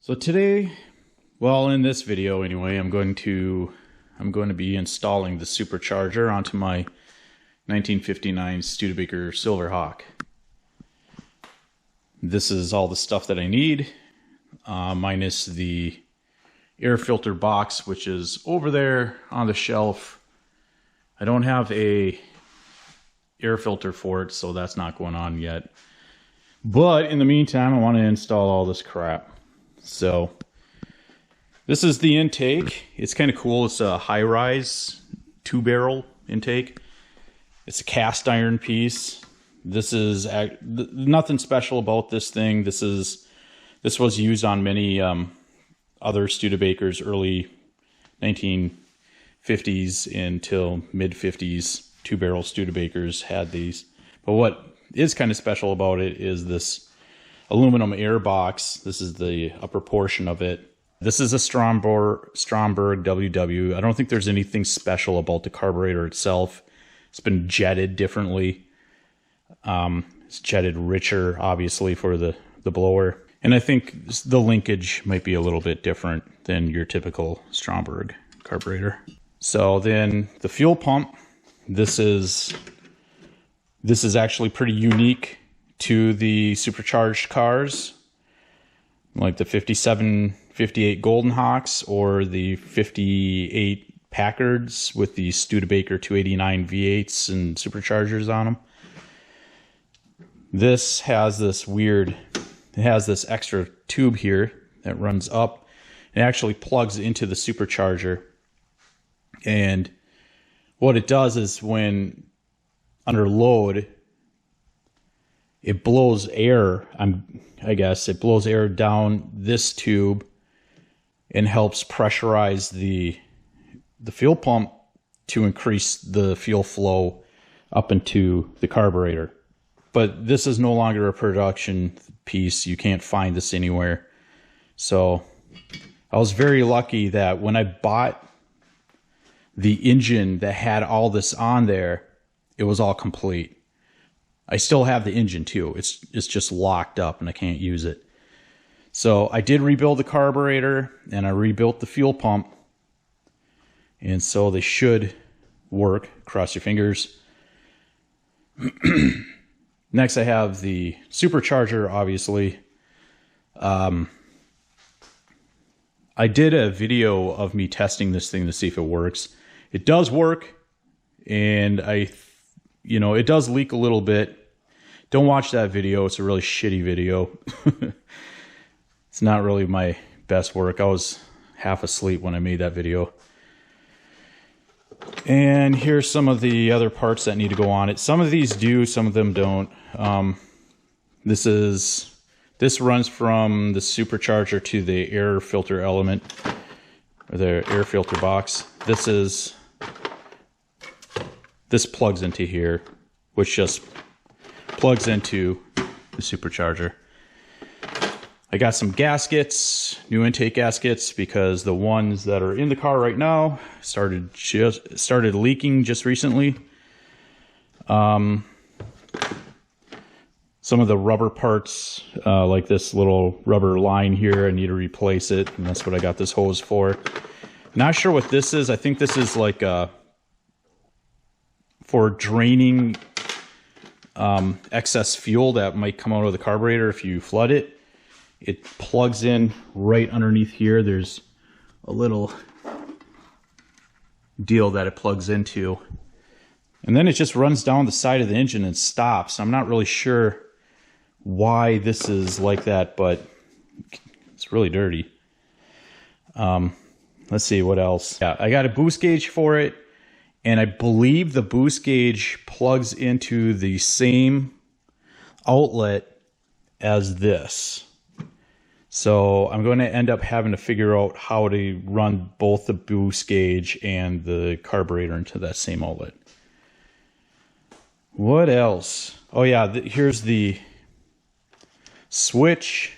So today, well, in this video anyway, I'm going to be installing the supercharger onto my 1959 Studebaker Silverhawk. This is all the stuff that I need, minus the air filter box, which is over there on the shelf. I don't have a air filter for it, so that's not going on yet. But in the meantime, I want to install all this crap. So this is the intake. It's kind of cool. It's a high-rise 2-barrel intake. It's a cast iron piece. This is nothing special about this thing. This was used on many other Studebakers, early 1950s until mid-50s. 2-barrel Studebakers had these. But what is kind of special about it is this aluminum air box. This is the upper portion of it. This is a Stromberg WW. I don't think there's anything special about the carburetor itself. It's been jetted differently. It's jetted richer, obviously, for the blower. And I think the linkage might be a little bit different than your typical Stromberg carburetor. So then the fuel pump, this is actually pretty unique to the supercharged cars, like the 57, 58 Golden Hawks or the 58 Packards with the Studebaker 289 V8s and superchargers on them. This has this extra tube here that runs up and actually plugs into the supercharger. And what it does is when under load, it blows air, I guess, it blows air down this tube and helps pressurize the fuel pump to increase the fuel flow up into the carburetor. But this is no longer a production piece. You can't find this anywhere. So I was very lucky that when I bought the engine that had all this on there, it was all complete. I still have the engine too. It's just locked up and I can't use it. So I did rebuild the carburetor and I rebuilt the fuel pump. And so they should work. Cross your fingers. Next I have the supercharger, obviously. I did a video of me testing this thing to see if it works. It does work, and it does leak a little bit. Don't watch that video. It's a really shitty video. It's not really my best work. I was half asleep when I made that video. And here's some of the other parts that need to go on it. Some of these do, some of them don't. This runs from the supercharger to the air filter element, or the air filter box. This plugs into here, which just plugs into the supercharger. I got some gaskets, new intake gaskets, because the ones that are in the car right now started leaking just recently. Some of the rubber parts, like this little rubber line here, I need to replace it, and that's what I got this hose for. Not sure what this is. I think this is like for draining excess fuel that might come out of the carburetor if you flood it. It plugs in right underneath here. There's a little deal that it plugs into. And then it just runs down the side of the engine and stops. I'm not really sure why this is like that, but it's really dirty. Let's see what else. Yeah, I got a boost gauge for it, and I believe the boost gauge plugs into the same outlet as this. So I'm going to end up having to figure out how to run both the boost gauge and the carburetor into that same outlet. What else? Oh yeah, here's the switch.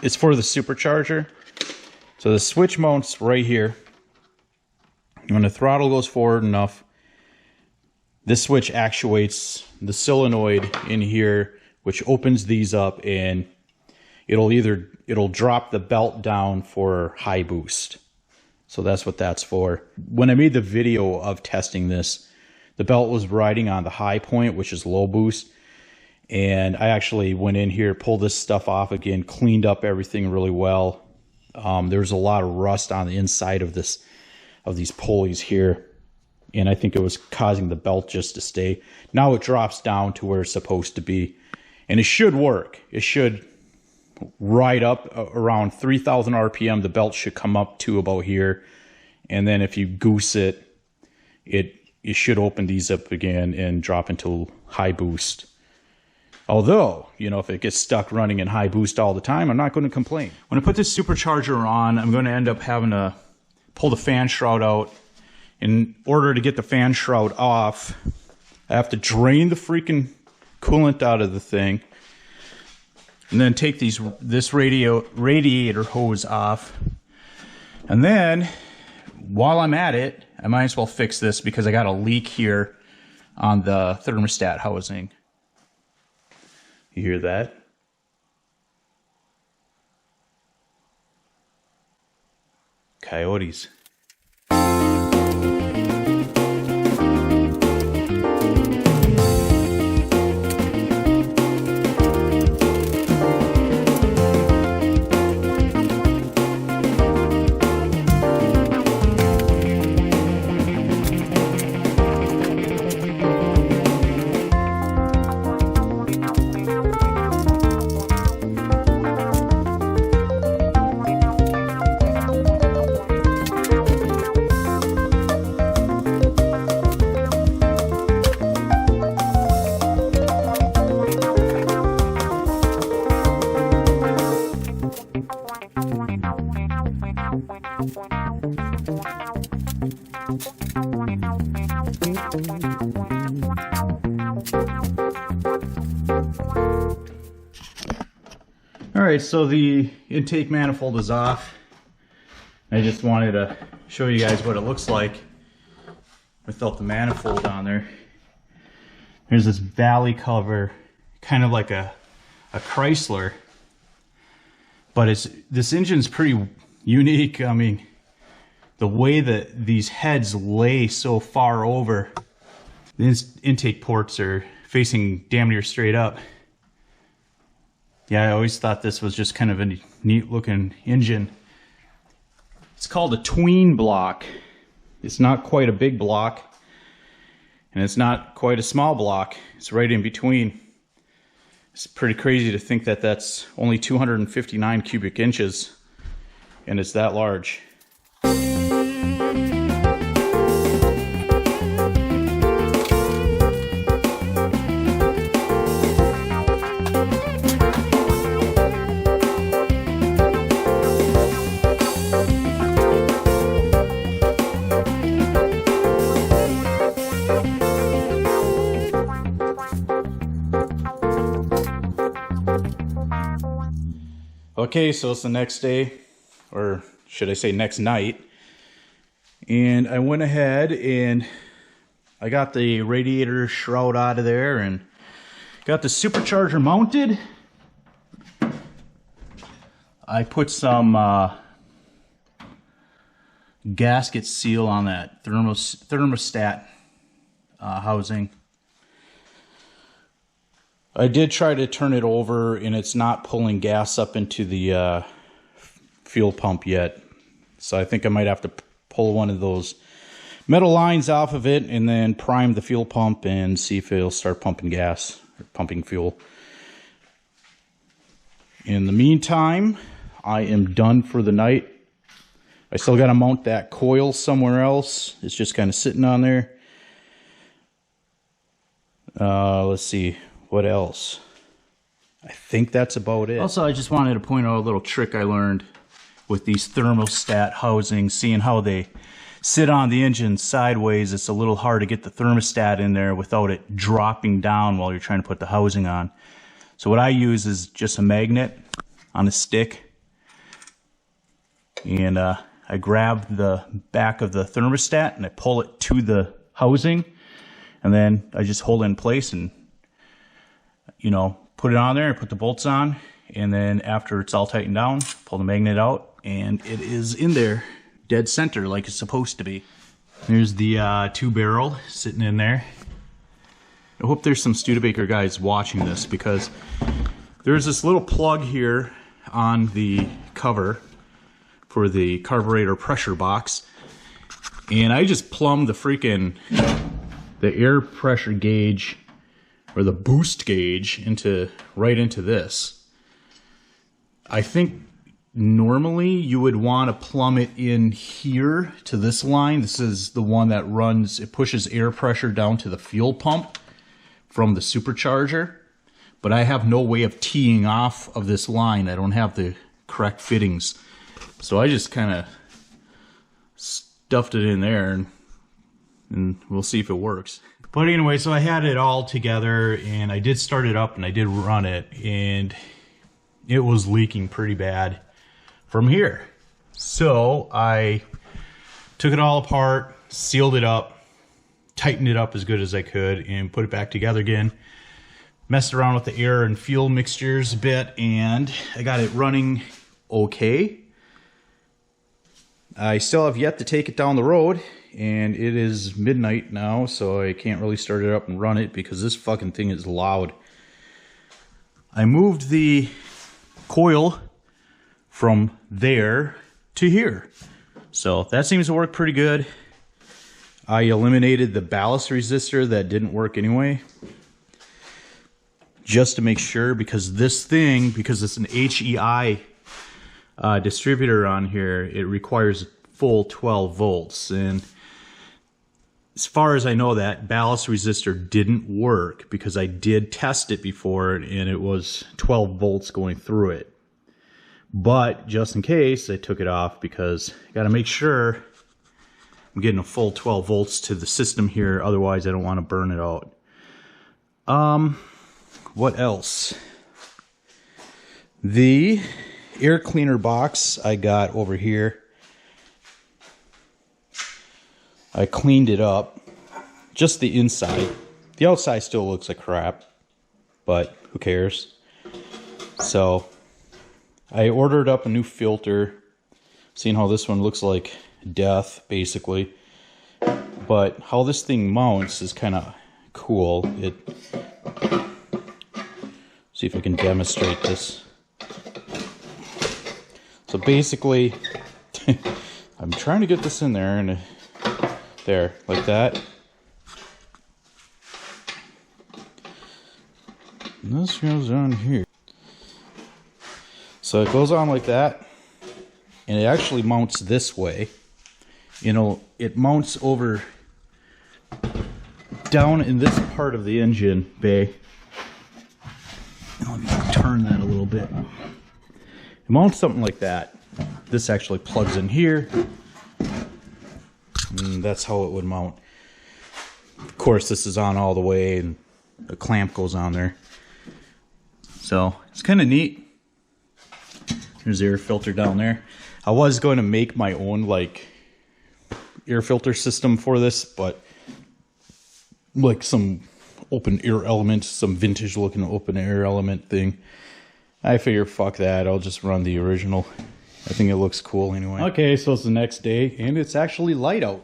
It's for the supercharger. So the switch mounts right here. When the throttle goes forward enough, this switch actuates the solenoid in here, which opens these up, and it'll drop the belt down for high boost. So that's what that's for. When I made the video of testing this, the belt was riding on the high point, which is low boost. And I actually went in here, pulled this stuff off again, cleaned up everything really well. There's a lot of rust on the inside of these pulleys here. And I think it was causing the belt just to stay. Now it drops down to where it's supposed to be. And it should work. It should ride up around 3,000 RPM. The belt should come up to about here. And then if you goose it, it should open these up again and drop into high boost. Although, you know, if it gets stuck running in high boost all the time, I'm not going to complain. When I put this supercharger on, I'm going to end up having to pull the fan shroud out. In order to get the fan shroud off, I have to drain the freaking coolant out of the thing. And then take this radiator hose off. And then, while I'm at it, I might as well fix this because I got a leak here on the thermostat housing. You hear that? Coyotes. Alright, so the intake manifold is off. I just wanted to show you guys what it looks like without the manifold on there. There's this valley cover, kind of like a Chrysler, but this engine's pretty unique. I mean, the way that these heads lay so far over, these intake ports are facing damn near straight up. Yeah, I always thought this was just kind of a neat looking engine. It's called a tween block. It's not quite a big block, and it's not quite a small block. It's right in between. It's pretty crazy to think that that's only 259 cubic inches, and it's that large. Okay, so it's the next day, or should I say next night, and I went ahead and I got the radiator shroud out of there and got the supercharger mounted. I put some gasket seal on that thermostat housing. I did try to turn it over, and it's not pulling gas up into the fuel pump yet. So I think I might have to pull one of those metal lines off of it and then prime the fuel pump and see if it'll start pumping gas or pumping fuel. In the meantime, I am done for the night. I still got to mount that coil somewhere else. It's just kind of sitting on there. Let's see. What else? I think that's about it. Also, I just wanted to point out a little trick I learned with these thermostat housings, seeing how they sit on the engine sideways. It's a little hard to get the thermostat in there without it dropping down while you're trying to put the housing on. So what I use is just a magnet on a stick, and I grab the back of the thermostat and I pull it to the housing, and then I just hold it in place and, you know, put it on there and put the bolts on, and then after it's all tightened down, pull the magnet out, and it is in there, dead center like it's supposed to be. There's the 2 barrel sitting in there. I hope there's some Studebaker guys watching this, because there's this little plug here on the cover for the carburetor pressure box, and I just plumbed the air pressure gauge, or the boost gauge, right into this. I think normally you would want to plumb it in here to this line. This is the one that runs, it pushes air pressure down to the fuel pump from the supercharger, but I have no way of teeing off of this line. I don't have the correct fittings, so I just kind of stuffed it in there, and we'll see if it works. But anyway, so I had it all together, and I did start it up, and I did run it, and it was leaking pretty bad from here. So I took it all apart, sealed it up, tightened it up as good as I could, and put it back together again. Messed around with the air and fuel mixtures a bit, and I got it running okay. I still have yet to take it down the road, and it is midnight now, so I can't really start it up and run it because this fucking thing is loud. I moved the coil from there to here, so that seems to work pretty good. I eliminated the ballast resistor that didn't work anyway, just to make sure, because this thing, because it's an HEI distributor on here, it requires full 12 volts, and as far as I know, that ballast resistor didn't work, because I did test it before and it was 12 volts going through it. But just in case, I took it off, because I got to make sure I'm getting a full 12 volts to the system here, otherwise I don't want to burn it out. What else? The air cleaner box I got over here, I cleaned it up, just the inside. The outside still looks like crap, but who cares? So I ordered up a new filter, seeing how this one looks like death basically, but how this thing mounts is kind of cool. See if I can demonstrate this. So basically, I'm trying to get this in there, and there, like that. And this goes on here. So it goes on like that, and it actually mounts this way. You know, it mounts over down in this part of the engine bay. Let me turn that a little bit. It mounts something like that. This actually plugs in here, and that's how it would mount. Of course, this is on all the way, and a clamp goes on there. So it's kind of neat. There's the air filter down there. I was going to make my own like air filter system for this, but like some open air element, some vintage looking open air element thing. I figure fuck that, I'll just run the original. I think it looks cool anyway. Okay, so it's the next day, and it's actually light out.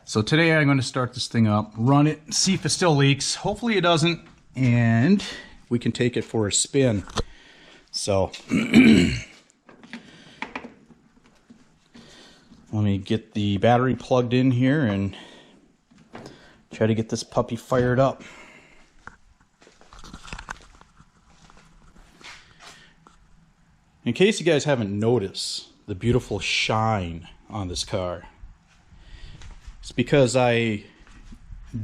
So today I'm going to start this thing up, run it, see if it still leaks. Hopefully it doesn't, and we can take it for a spin. So let me get the battery plugged in here and try to get this puppy fired up. In case you guys haven't noticed the beautiful shine on this car, it's because I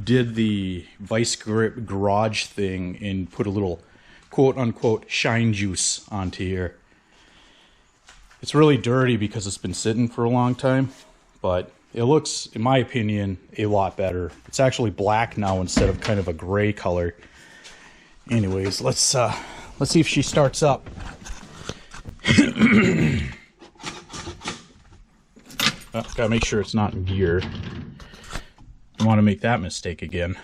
did the vice grip garage thing and put a little quote-unquote shine juice onto here. It's really dirty because it's been sitting for a long time, but it looks, in my opinion, a lot better. It's actually black now instead of kind of a gray color. Anyways, let's see if she starts up. Gotta make sure it's not in gear. Don't want to make that mistake again.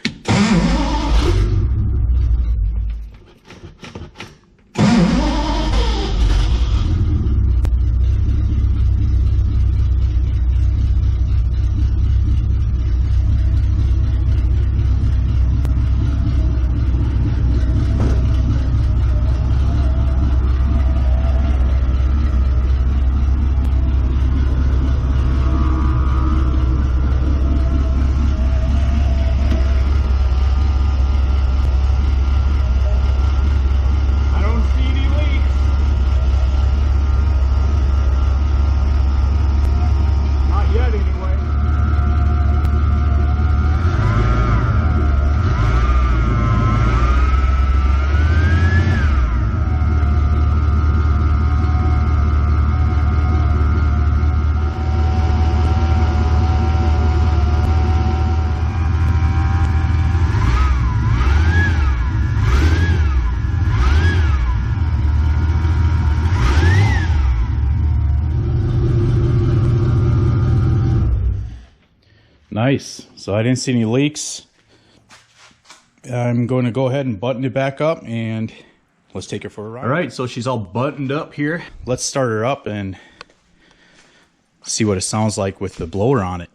Nice. So I didn't see any leaks. I'm going to go ahead and button it back up and let's take her for a ride. All right, so she's all buttoned up here. Let's start her up and see what it sounds like with the blower on it.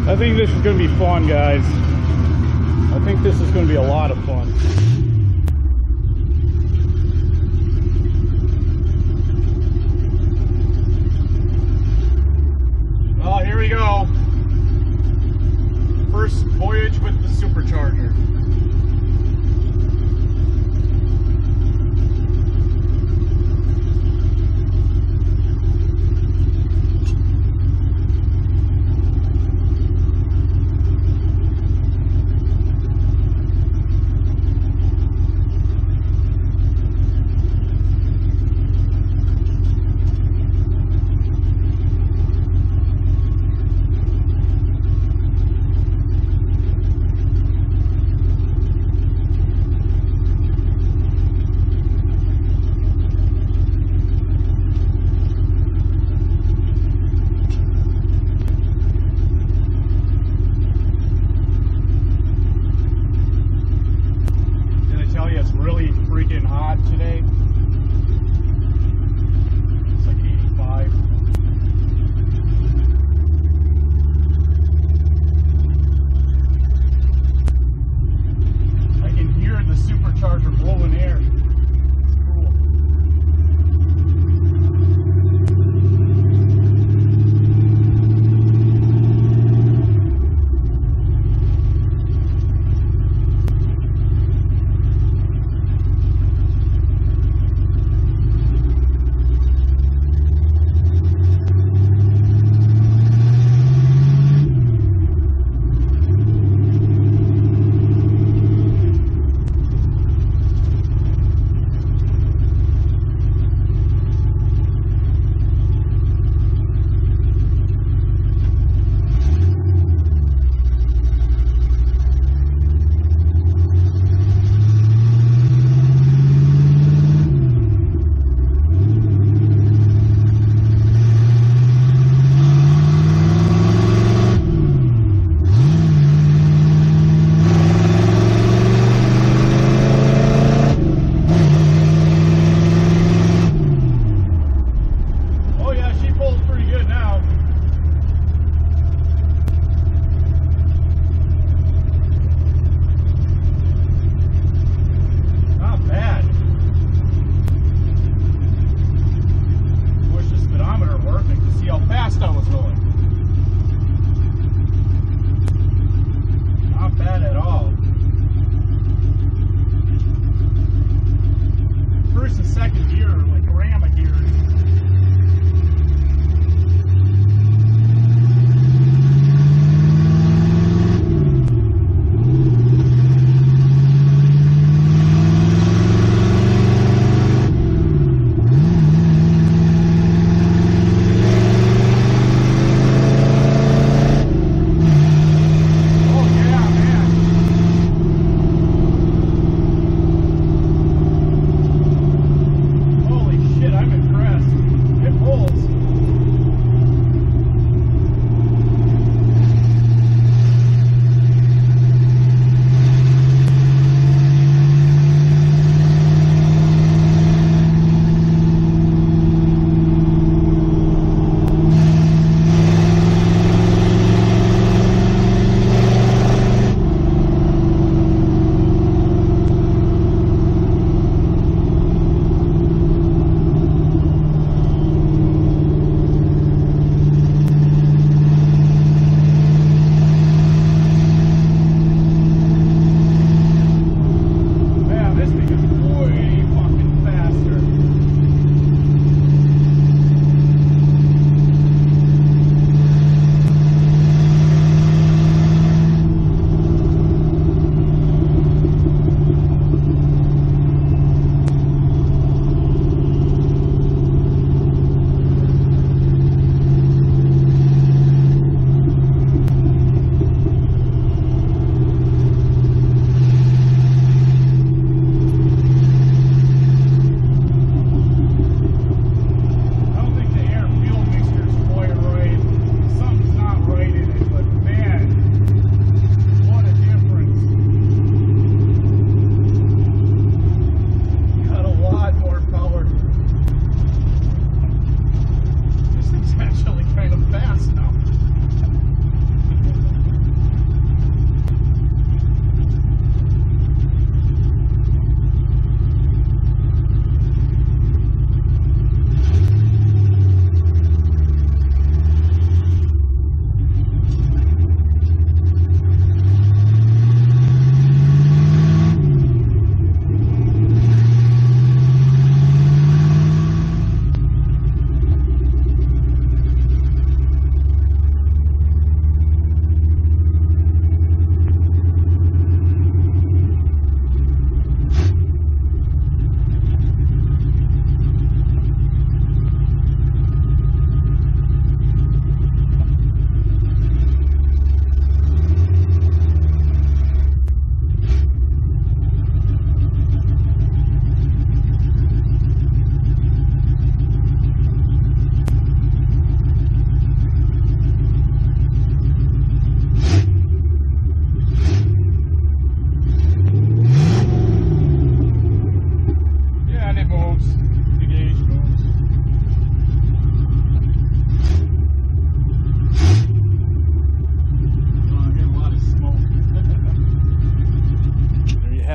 I think this is going to be fun, guys. I think this is going to be a lot of fun. Well, here we go. First voyage with the Supercharger. Today it's like 85. I can hear the Supercharger blowing air. It's cool.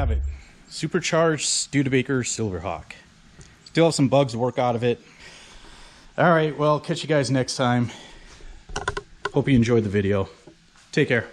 have it. Supercharged Studebaker Silverhawk. Still have some bugs to work out of it. All right, well, catch you guys next time. Hope you enjoyed the video. Take care.